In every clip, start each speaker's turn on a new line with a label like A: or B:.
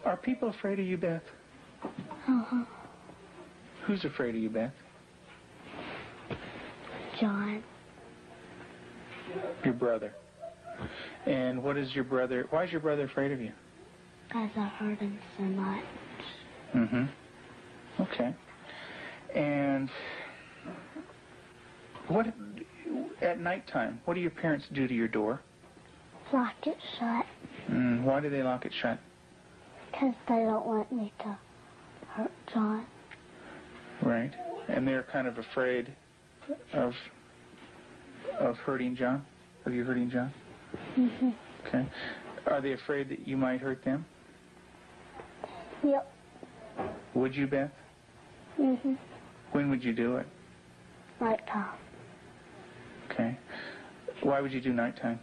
A: Are people afraid of you, Beth?
B: Uh-huh.
A: Who's afraid of you, Beth?
B: John.
A: Your brother. And what is your brother, why is your brother afraid of you?
B: Because I hurt him so much.
A: Mm-hmm. Okay. And what, at nighttime, what do your parents do to your door?
B: Lock it shut.
A: Why do they lock it shut?
B: Because they don't want me to hurt John.
A: Right. And they're kind of afraid of hurting John? Of you hurting John?
B: Mm-hmm.
A: Okay. Are they afraid that you might hurt them?
B: Yep.
A: Would you, Beth?
B: Mm-hmm.
A: When would you do it?
B: Nighttime.
A: Okay. Why would you do nighttime?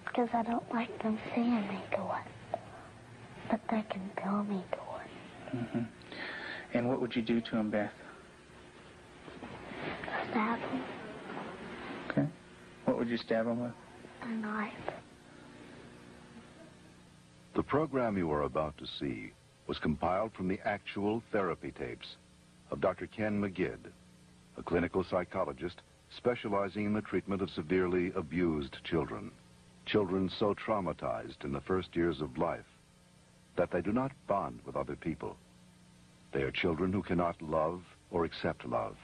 B: Because I don't like them seeing me do it. But they can feel me do it.
A: Mm-hmm. And what would you do to them, Beth?
B: Stab them.
A: Okay. What would you stab them with?
B: A knife.
C: The program you are about to see was compiled from the actual therapy tapes of Dr. Ken McGidd, a clinical psychologist specializing in the treatment of severely abused children. Children so traumatized in the first years of life that they do not bond with other people. They are children who cannot love or accept love.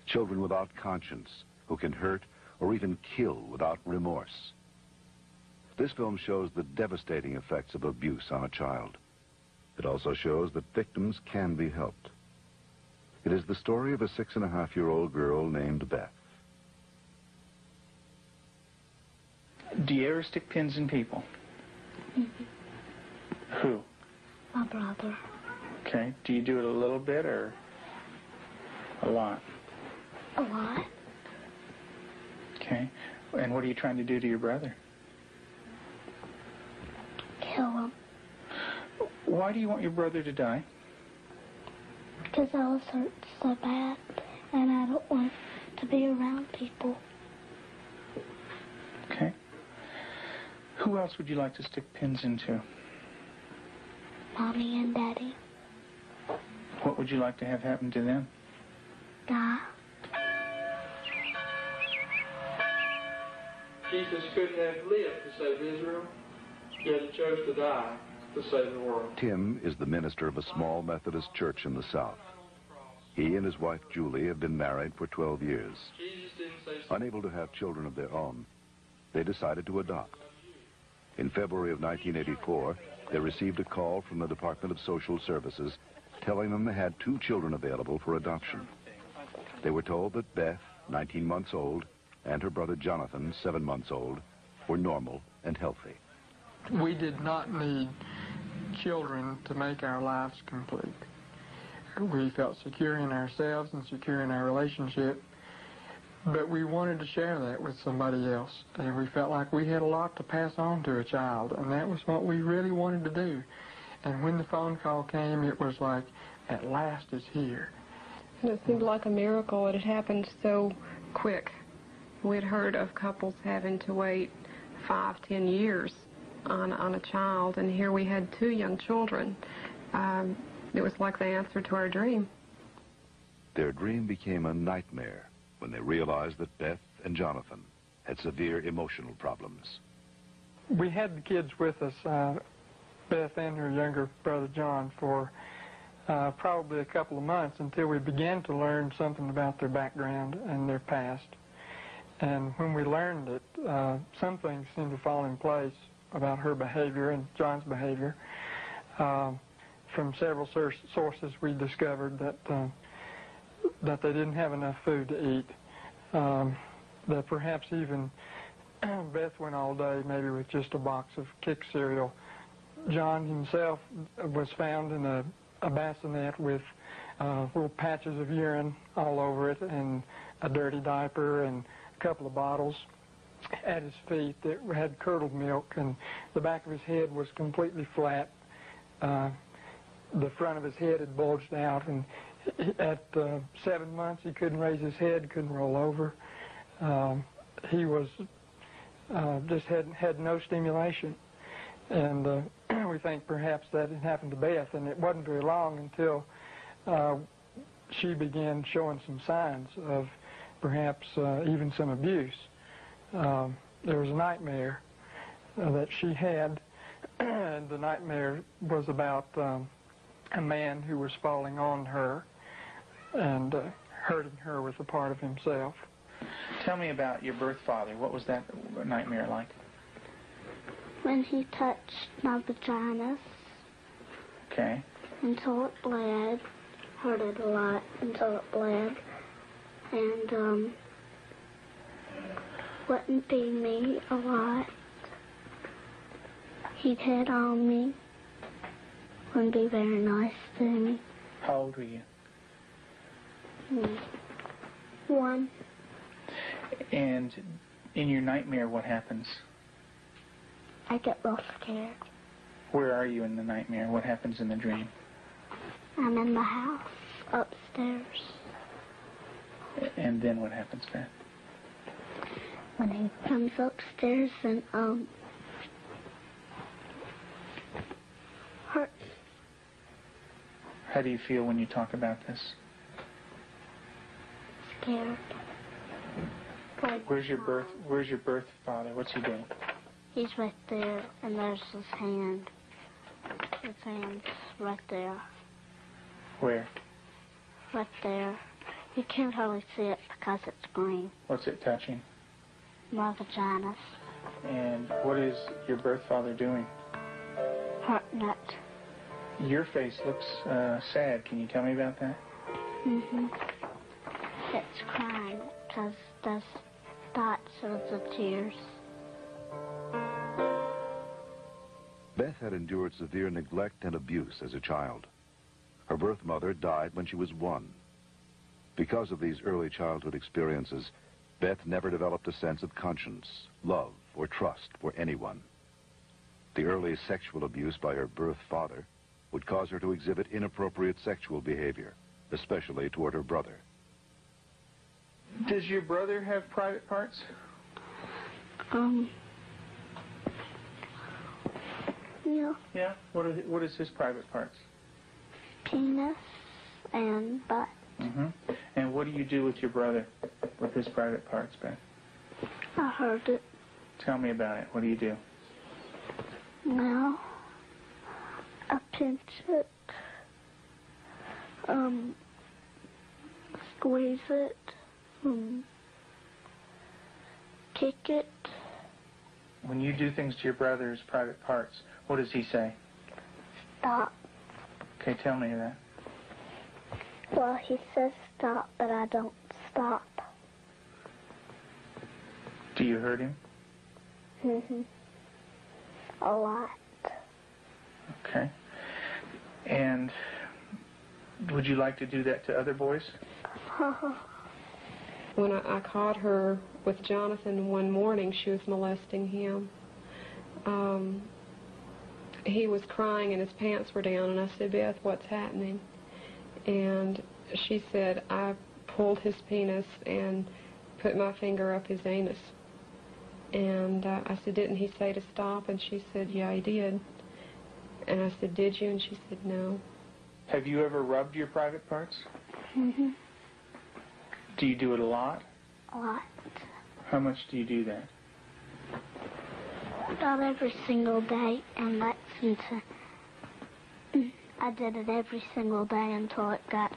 C: Children without conscience who can hurt or even kill without remorse. This film shows the devastating effects of abuse on a child. It also shows that victims can be helped. It is the story of a 6.5-year-old girl named Beth.
A: Do you ever stick pins in people?
B: Mm-hmm.
A: Who?
B: My brother.
A: Okay. Do you do it a little bit or a lot?
B: A lot.
A: Okay. And what are you trying to do to your brother?
B: Kill him.
A: Why do you want your brother to die?
B: Because I was hurt so bad, and I don't want to be around people.
A: Okay. Who else would you like to stick pins into?
B: Mommy and Daddy.
A: What would you like to have happen to them?
B: Die.
D: Jesus could have lived to save Israel, yet he chose to die to save the world.
C: Tim is the minister of a small Methodist church in the South. He and his wife Julie have been married for 12 years.
D: Jesus didn't say
C: Unable to have children of their own, they decided to adopt. In February of 1984, they received a call from the Department of Social Services telling them they had 2 children available for adoption. They were told that Beth, 19 months old, and her brother Jonathan, 7 months old, were normal and healthy.
E: We did not need children to make our lives complete. We felt secure in ourselves and secure in our relationship, but we wanted to share that with somebody else. And we felt like we had a lot to pass on to a child, and that was what we really wanted to do. And when the phone call came, it was like, at last it's here.
F: And it seemed like a miracle. It had happened so quick. We'd heard of couples having to wait 5, 10 years on a child, and here we had 2 young children. It was like the answer to our dream.
C: Their dream became a nightmare when they realized that Beth and Jonathan had severe emotional problems.
E: We had the kids with us, Beth and her younger brother John, for probably a couple of months until we began to learn something about their background and their past. And when we learned it, some things seemed to fall in place about her behavior and John's behavior. From several sources, we discovered that they didn't have enough food to eat. That perhaps even Beth went all day maybe with just a box of Kick cereal. John himself was found in a bassinet with little patches of urine all over it and a dirty diaper and a couple of bottles at his feet that had curdled milk, and the back of his head was completely flat. The front of his head had bulged out, and at 7 months he couldn't raise his head, couldn't roll over. He was just had no stimulation. And we think perhaps that had happened to Beth, and it wasn't very long until she began showing some signs of perhaps even some abuse. There was a nightmare that she had, and the nightmare was about a man who was falling on her and hurting her with a part of himself.
A: Tell me about your birth father. What was that nightmare like?
B: When he touched my vaginas
A: Okay.
B: until it bled, hurt it a lot until it bled, and wouldn't feed me a lot. He'd hit on me, wouldn't be very nice to me.
A: How old were you?
B: 1.
A: And in your nightmare, what happens?
B: I get real scared.
A: Where are you in the nightmare? What happens in the dream?
B: I'm in the house, upstairs.
A: And then what happens, Beth?
B: When he comes upstairs and, hurts.
A: How do you feel when you talk about this?
B: Scared.
A: Where's your birth father? What's he doing?
B: He's right there, and there's his hand. His hand's right there.
A: Where?
B: Right there. You can't hardly see it because it's green.
A: What's it touching?
B: My vaginas.
A: And what is your birth father doing?
B: Hurting it.
A: Your face looks sad. Can you tell me about that?
B: It's crying because there's dots of the tears.
C: Beth had endured severe neglect and abuse as a child. Her birth mother died when she was 1. Because of these early childhood experiences, Beth never developed a sense of conscience, love, or trust for anyone. The early sexual abuse by her birth father would cause her to exhibit inappropriate sexual behavior, especially toward her brother.
A: Does your brother have private parts?
B: Yeah.
A: Yeah? What is his private parts?
B: Penis and butt.
A: And what do you do with your brother, with his private parts, Beth?
B: I heard it.
A: Tell me about it. What do you do?
B: Well, I pinch it, squeeze it, kick it.
A: When you do things to your brother's private parts, what does he say?
B: Stop.
A: Okay, tell me that.
B: Well, he says stop, but I don't stop.
A: Do you hurt him?
B: A lot.
A: Okay. And would you like to do that to other boys?
F: When I caught her with Jonathan one morning, she was molesting him. He was crying and his pants were down, and I said, Beth, what's happening? And she said, I pulled his penis and put my finger up his anus. And I said, didn't he say to stop? And she said, yeah, he did. And I said, did you? And she said, no.
A: Have you ever rubbed your private parts? Do you do it a lot?
B: A lot.
A: How much do you do that?
B: Not every single day in Lexington. I did it every single day until it got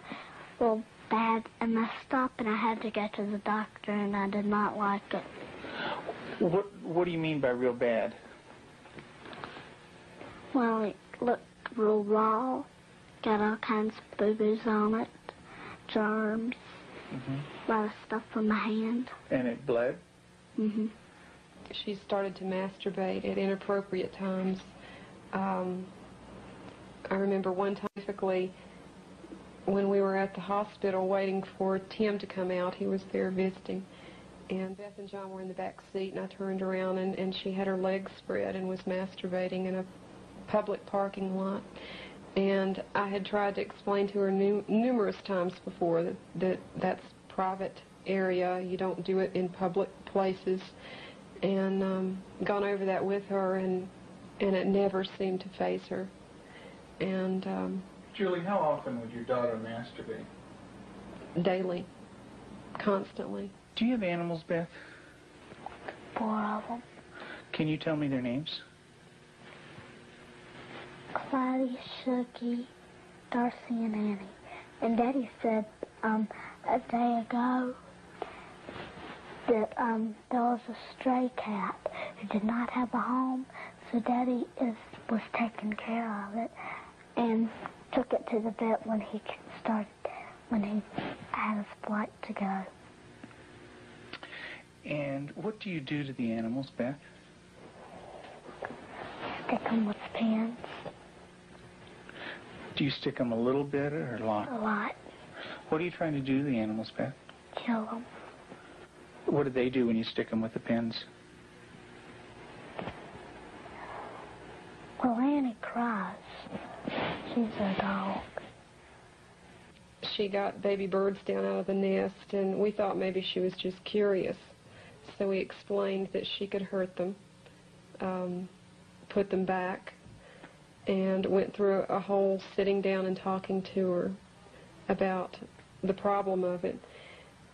B: real bad and messed up, and I had to go to the doctor, and I did not like it.
A: What do you mean by real bad?
B: Well, it looked real raw, got all kinds of boo-boos on it, germs, a lot of stuff on my hand.
A: And it bled?
F: She started to masturbate at inappropriate times. I remember one time, specifically, when we were at the hospital waiting for Tim to come out. He was there visiting. And Beth and John were in the back seat, and I turned around, and she had her legs spread and was masturbating in a public parking lot. And I had tried to explain to her numerous times before that that's private area. You don't do it in public places. And gone over that with her, and and it never seemed to faze her. And
A: Julie, how often would your daughter masturbate?
F: daily, constantly.
A: Do you have animals, Beth?
B: 4 of them.
A: Can you tell me their names?
B: Clyde, Shuggy, Darcy, and Annie. And Daddy said a day ago that there was a stray cat who did not have a home, so Daddy was taking care of it and took it to the vet when he had his flight to go.
A: And what do you do to the animals, Beth?
B: Stick them with pins.
A: Do you stick them a little bit or a lot?
B: A lot.
A: What are you trying to do to the animals, Beth?
B: Kill them.
A: What do they do when you stick them with the pins?
B: Well, Annie cries. She's a dog.
F: She got baby birds down out of the nest, and we thought maybe she was just curious. So we explained that she could hurt them, put them back, and went through a whole sitting down and talking to her about the problem of it.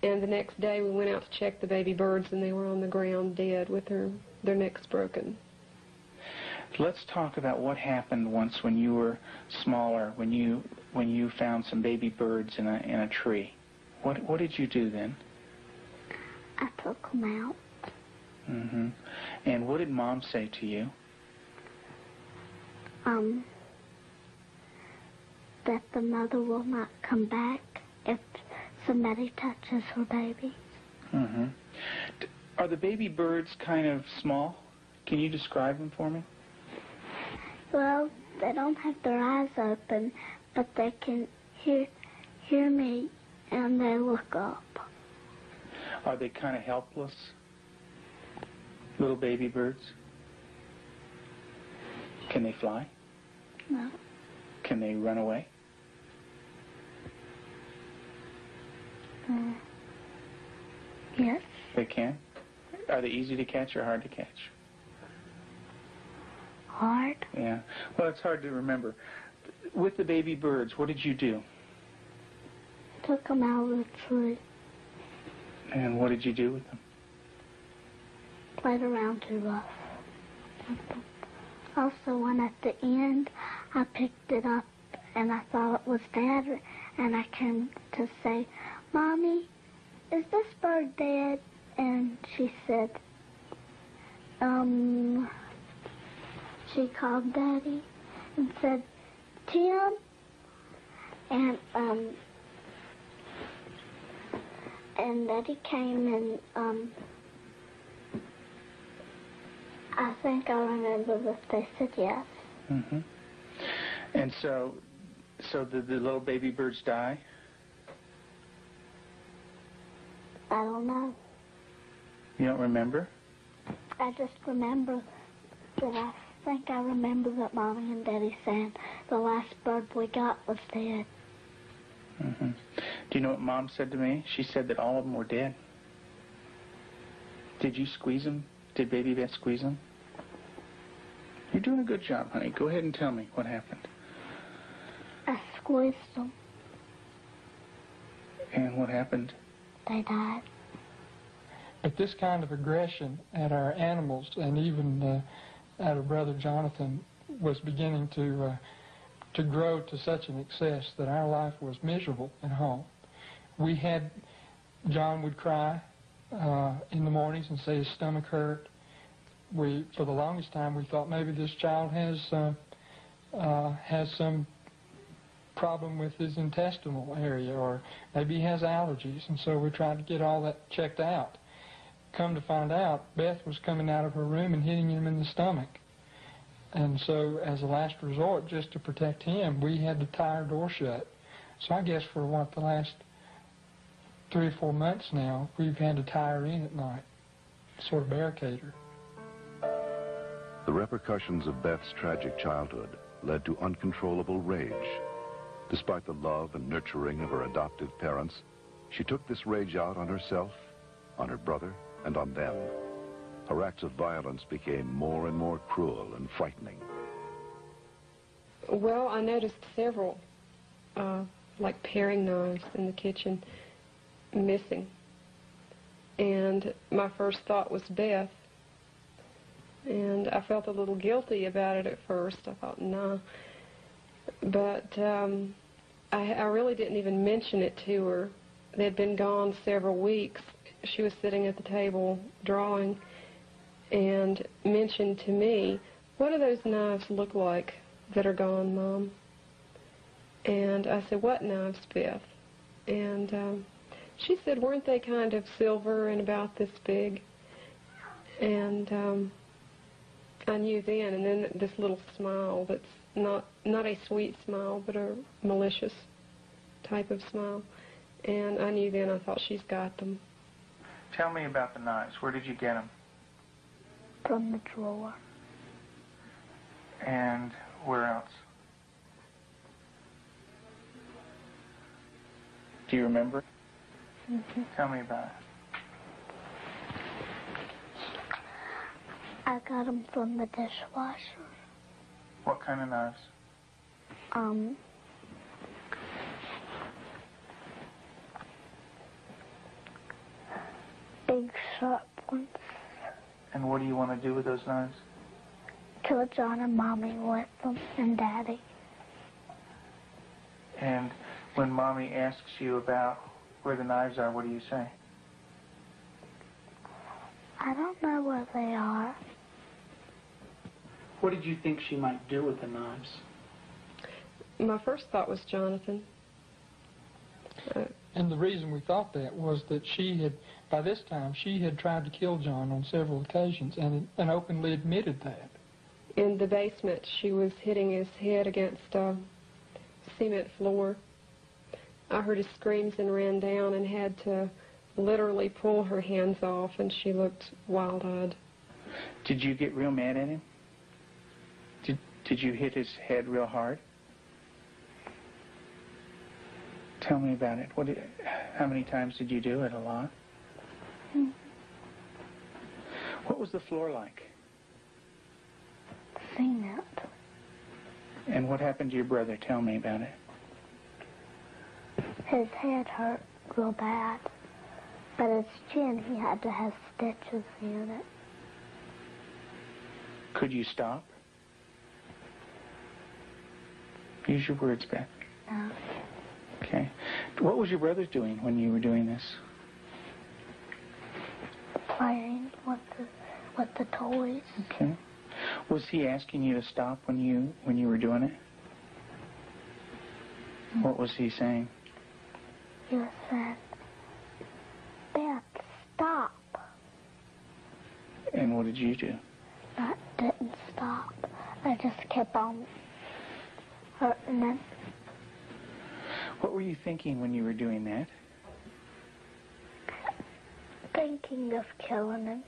F: And the next day we went out to check the baby birds, and they were on the ground dead with their necks broken.
A: Let's talk about what happened once when you were smaller, when you found some baby birds in a tree. What did you do then?
B: I took them out.
A: Mm-hmm. And what did Mom say to you?
B: That the mother will not come back if somebody touches her baby.
A: Mm-hmm. Are the baby birds kind of small? Can you describe them for me?
B: Well, they don't have their eyes open, but they can hear me, and they look up.
A: Are they kind of helpless? Little baby birds? Can they fly?
B: No.
A: Can they run away?
B: Yes.
A: They can? Are they easy to catch or hard to catch?
B: Hard.
A: Yeah. Well, it's hard to remember. With the baby birds, what did you do?
B: Took them out of the tree.
A: And what did you do with them?
B: Played around too rough. Also, when at the end, I picked it up and I thought it was Dad, and I came to say, Mommy, is this bird dead? And she said, she called Daddy and said, Tim, and Daddy came and, I think I remember that they said yes.
A: Mm-hmm. And so did the little baby birds die?
B: I don't know.
A: You don't remember?
B: I just remember that I remember that Mommy and Daddy said the last bird we got was dead.
A: Mm-hmm. Do you know what Mom said to me? She said that all of them were dead. Did you squeeze them? Did Baby Beth squeeze them? You're doing a good job, honey. Go ahead and tell me what happened.
B: I squeezed them.
A: And what happened?
B: They died.
E: But this kind of aggression at our animals, and even at our brother Jonathan, was beginning to grow to such an excess that our life was miserable at home. John would cry in the mornings and say his stomach hurt. For the longest time, we thought maybe this child has some problem with his intestinal area, or maybe he has allergies, and so we tried to get all that checked out. Come to find out, Beth was coming out of her room and hitting him in the stomach. And so, as a last resort, just to protect him, we had to tie our door shut. So I guess for the last 3 or 4 months now, we've had to tie her in at night, sort of barricade her.
C: The repercussions of Beth's tragic childhood led to uncontrollable rage. Despite the love and nurturing of her adoptive parents, she took this rage out on herself, on her brother, and on them. Her acts of violence became more and more cruel and frightening.
F: Well, I noticed several, like paring knives in the kitchen, missing. And my first thought was Beth. And I felt a little guilty about it at first. I thought, nah. But I really didn't even mention it to her. They'd been gone several weeks. She was sitting at the table drawing and mentioned to me, "What do those knives look like that are gone, Mom?" And I said, "What knives, Beth?" And she said, "Weren't they kind of silver and about this big?" And I knew then, and then this little smile that's not a sweet smile, but a malicious type of smile. And I knew then, I thought, she's got them.
A: Tell me about the knives. Where did you get them?
B: From the drawer.
A: And where else? Do you remember?
B: Mm-hmm.
A: Tell me about it.
B: I got them from the dishwasher.
A: What kind of knives?
B: Big sharp ones.
A: And what do you want to do with those knives?
B: Kill John and Mommy with them, and Daddy.
A: And when Mommy asks you about where the knives are, what do you say?
B: I don't know where they are.
A: What did you think she might do with the knives?
F: My first thought was Jonathan.
E: And the reason we thought that was that she had, by this time, she had tried to kill John on several occasions and openly admitted that.
F: In the basement, she was hitting his head against a cement floor. I heard his screams and ran down and had to literally pull her hands off, and she looked wild-eyed.
A: Did you get real mad at him? Did you hit his head real hard? Tell me about it. How many times did you do it? A lot?
B: Mm-hmm.
A: What was the floor like?
B: Cement.
A: And what happened to your brother? Tell me about it.
B: His head hurt real bad, but his chin, he had to have stitches in it.
A: Could you stop? Use your words, Beth.
B: No.
A: Okay. What was your brother doing when you were doing this?
B: Playing with the toys.
A: Okay. Was he asking you to stop when you were doing it? What was he saying?
B: He was saying, "Beth, stop."
A: And what did you do?
B: I didn't stop. I just kept on hurting him.
A: What were you thinking when you were doing that?
B: Thinking of killing him.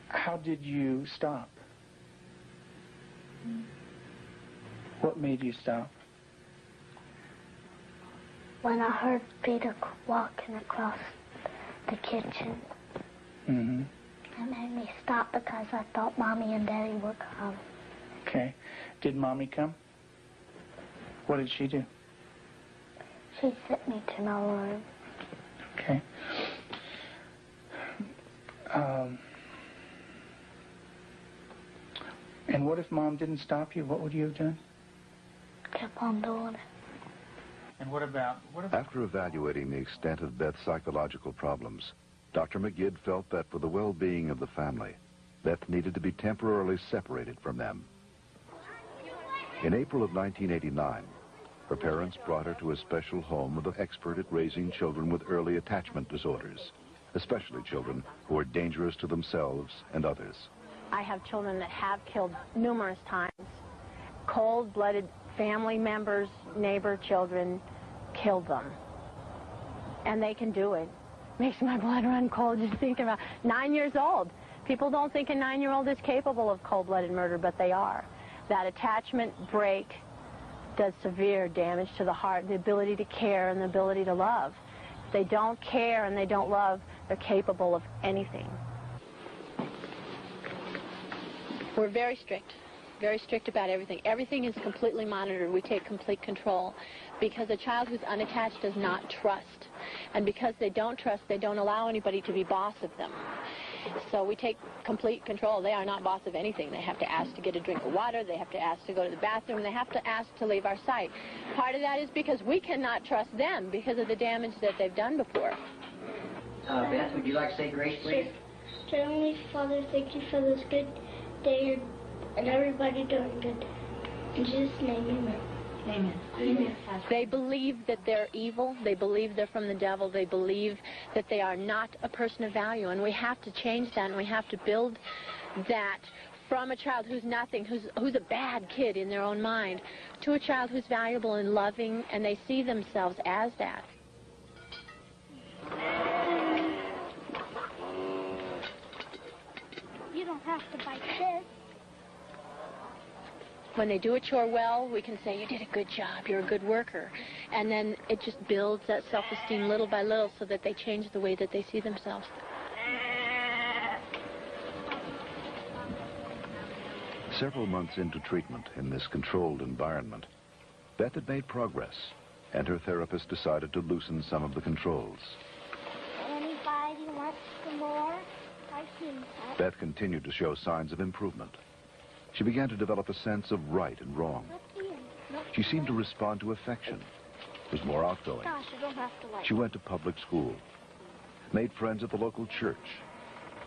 A: How did you stop? What made you stop?
B: When I heard Peter walking across the kitchen.
A: Mm-hmm.
B: It made me stop because I thought Mommy and Daddy were coming.
A: Okay. Did Mommy come? What did she do?
B: She sent me to my room.
A: Okay. And what if Mom didn't stop you? What would you have done?
B: Kept on doing it.
A: And what about...
C: After evaluating the extent of Beth's psychological problems, Dr. McGidd felt that for the well-being of the family, Beth needed to be temporarily separated from them. In April of 1989, her parents brought her to a special home with an expert at raising children with early attachment disorders, especially children who are dangerous to themselves and others.
G: I have children that have killed numerous times. Cold-blooded family members, neighbor children killed them. And they can do it. Makes my blood run cold just thinking about 9 years old. People don't think a 9-year-old is capable of cold-blooded murder, but they are. That attachment break does severe damage to the heart, the ability to care and the ability to love. If they don't care and they don't love, They're capable of anything. We're very strict about everything. Everything is completely monitored. We take complete control because a child who's unattached does not trust. And because they don't trust, they don't allow anybody to be boss of them. So we take complete control. They are not boss of anything. They have to ask to get a drink of water. They have to ask to go to the bathroom. They have to ask to leave our sight. Part of that is because we cannot trust them because of the damage that they've done before.
H: Beth, would you like to say grace, please?
B: Dear Heavenly Father, thank you for this good day and everybody doing good. In Jesus' name, amen.
G: Amen. Amen. They believe that they're evil. They believe they're from the devil. They believe that they are not a person of value. And we have to change that, and we have to build that from a child who's nothing, who's a bad kid in their own mind, to a child who's valuable and loving, and they see themselves as that.
B: You don't have to bite this.
G: When they do a chore well, we can say, you did a good job, you're a good worker. And then it just builds that self-esteem little by little so that they change the way that they see themselves.
C: Several months into treatment in this controlled environment, Beth had made progress, and her therapist decided to loosen some of the controls.
B: Anybody wants some more? I've seen that.
C: Beth continued to show signs of improvement. She began to develop a sense of right and wrong. She seemed to respond to affection, was more outgoing.
B: Gosh, you don't have to like
C: She went to public school, made friends at the local church,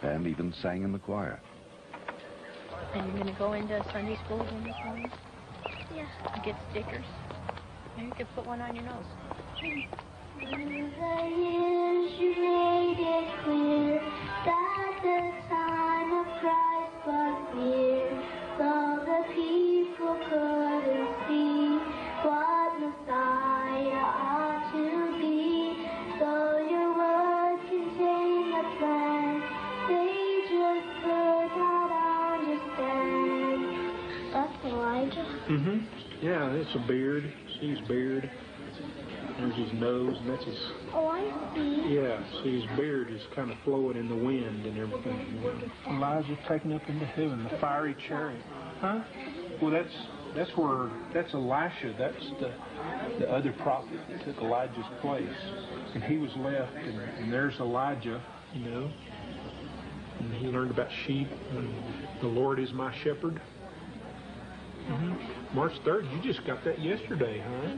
C: and even sang in the choir.
G: And you're going to go into Sunday school when you come?
B: Yeah.
G: And get stickers. Maybe you could put one on your nose.
B: Through the years you made it clear that the time of Christ was near. Though the people couldn't see what Messiah ought to be, though your word contained a plan, they just could not understand. That's Elijah.
I: Mm-hmm. Yeah, it's a beard. See his beard. There's his nose, and that's his...
B: Oh, I see.
I: Yeah, see his beard is kind of flowing in the wind and everything.
A: Elijah taken up into heaven, the fiery chariot. Huh? Well, that's Elisha. That's the other prophet that took Elijah's place. And he was left, and there's Elijah,
I: You know? And he learned about sheep, and the Lord is my shepherd. Mm-hmm. March 3rd, you just got that yesterday, huh?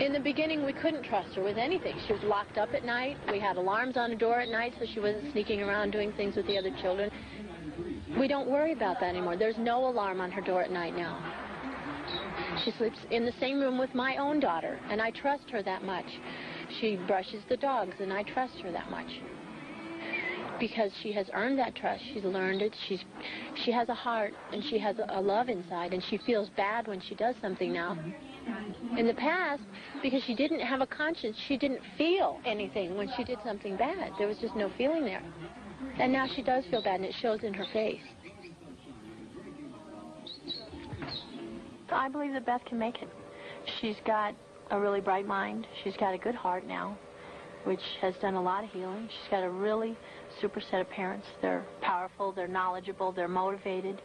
G: In the beginning, we couldn't trust her with anything. She was locked up at night. We had alarms on the door at night so she wasn't sneaking around doing things with the other children. We don't worry about that anymore. There's no alarm on her door at night now. She sleeps in the same room with my own daughter, and I trust her that much. She brushes the dogs, and I trust her that much. Because she has earned that trust. She's learned it. She has a heart, and she has a love inside, and she feels bad when she does something now. In the past, because she didn't have a conscience, she didn't feel anything when she did something bad. There was just no feeling there. And now she does feel bad, and it shows in her face. I believe that Beth can make it. She's got a really bright mind. She's got a good heart now, which has done a lot of healing. She's got a really super set of parents. They're powerful, they're knowledgeable, they're motivated.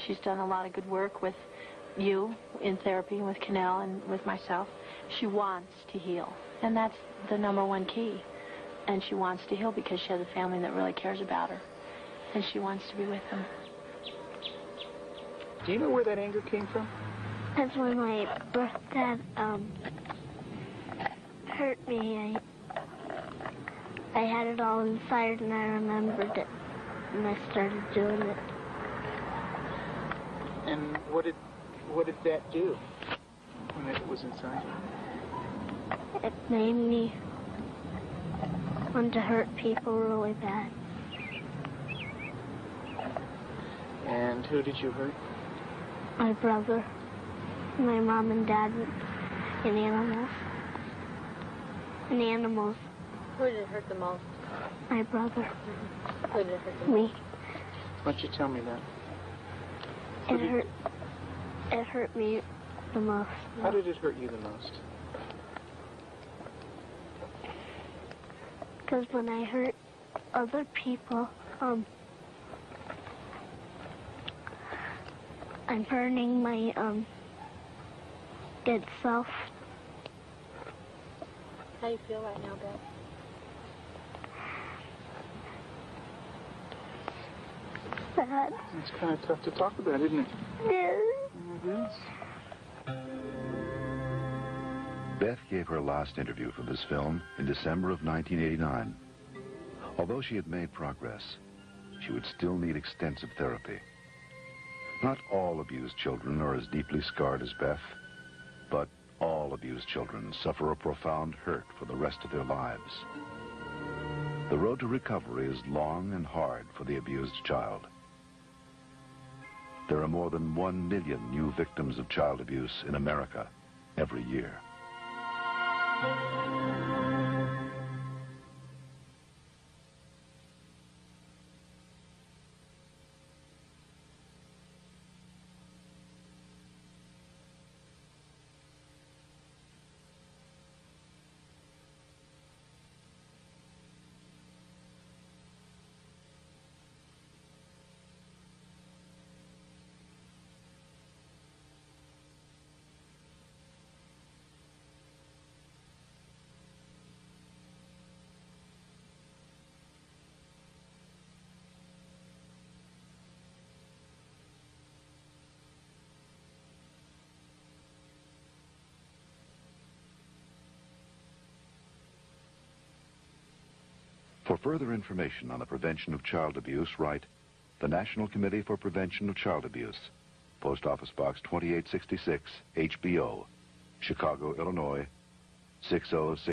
G: She's done a lot of good work with you in therapy, with Cannell and with myself. She wants to heal, and that's the #1 key. And she wants to heal because she has a family that really cares about her, and she wants to be with them.
A: Do you know where that anger came from?
B: That's when my birth hurt me. I had it all inside, and I remembered it, and I started doing it.
A: And what did that do when it was inside you?
B: It made me want to hurt people really bad.
A: And who did you hurt?
B: My brother, my mom and dad, and animals. And animals.
G: Who did it hurt the most?
B: My brother.
G: Who did it hurt the most?
B: Me.
A: Why don't you tell me that?
B: It hurt. It hurt me the most.
A: How did it hurt you the most?
B: Because when I hurt other people, I'm hurting my good self.
G: How do you feel right now, Beth?
B: Sad.
A: It's kind of tough to talk about, isn't it?
B: Yeah.
A: It is.
C: Beth gave her last interview for this film in December of 1989. Although she had made progress, she would still need extensive therapy. Not all abused children are as deeply scarred as Beth, but all abused children suffer a profound hurt for the rest of their lives. The road to recovery is long and hard for the abused child. There are more than 1 million new victims of child abuse in America every year. For further information on the prevention of child abuse, write the National Committee for Prevention of Child Abuse, Post Office Box 2866, HBO, Chicago, Illinois, 606.